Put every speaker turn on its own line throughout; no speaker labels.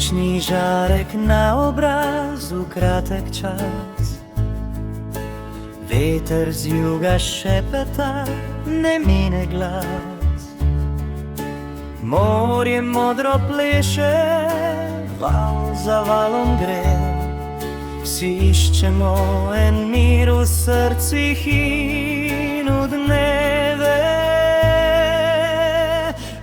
Sončni žarek na obrazu, kratek čas. Veter z juga šepeta, ne mine glas. Morje modro pleše, val za valom gre. Vsi iščemo en mir v srcih in v dneve.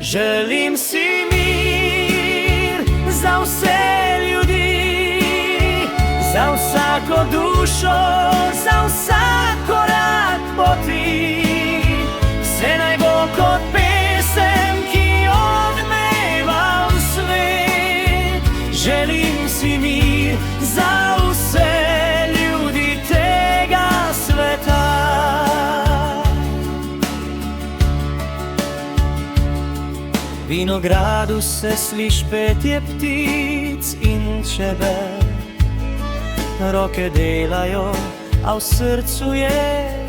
Želim si mir za vse ljudi, za vsako dušo, za vsak korak poti. Vse naj bo kot pesem, ki odmeva v svet. Želim si mir za vse ljudi tega sveta. V vinogradu se sliši petje ptic in čebel. Roke delajo, a v srcu je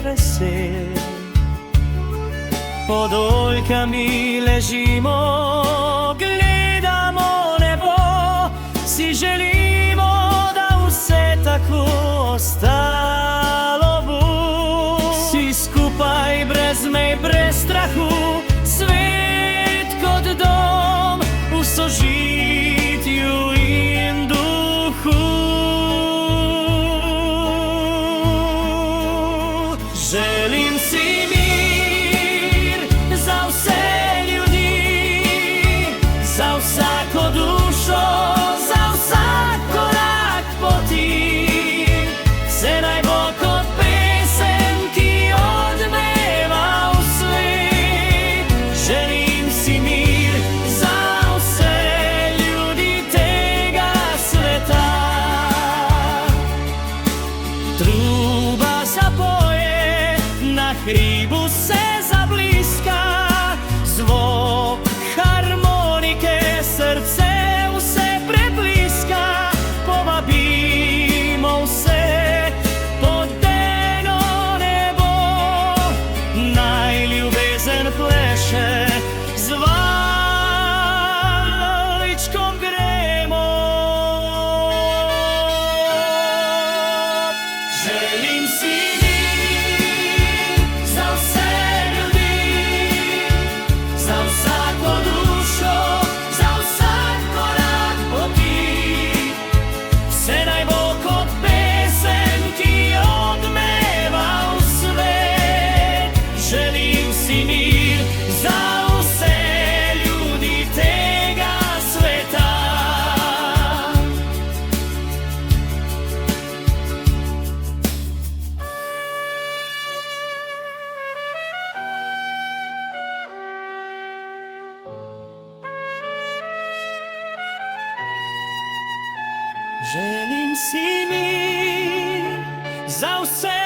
vesel. Pod oljkami ležimo, gledamo nebo. Si želimo, da vse tako ostalo bo. Vsi skupaj, brez mej, brez strahu, svet kot dom v sožitju in duhu. Želim si mir za vse ljudi, za vsako dušo, za vsak korak poti. Vse naj bo kot pesem, ki odmeva v svet. Želim si mir za vse ljudi tega sveta. Truba zapoje, na hribu se zabliska. Zvok harmonike, srce vse prebliska. Povabimo vse pod eno nebo. Naj ljubezen pleše, z valčkom gremo. Želim si mir za vse ljudi, za vsako dušo, za vsak korak poti. Vse naj bo kot pesem, ki odmeva v svet. Želim si mir za vse ljudi tega sveta. Želim si mir za vse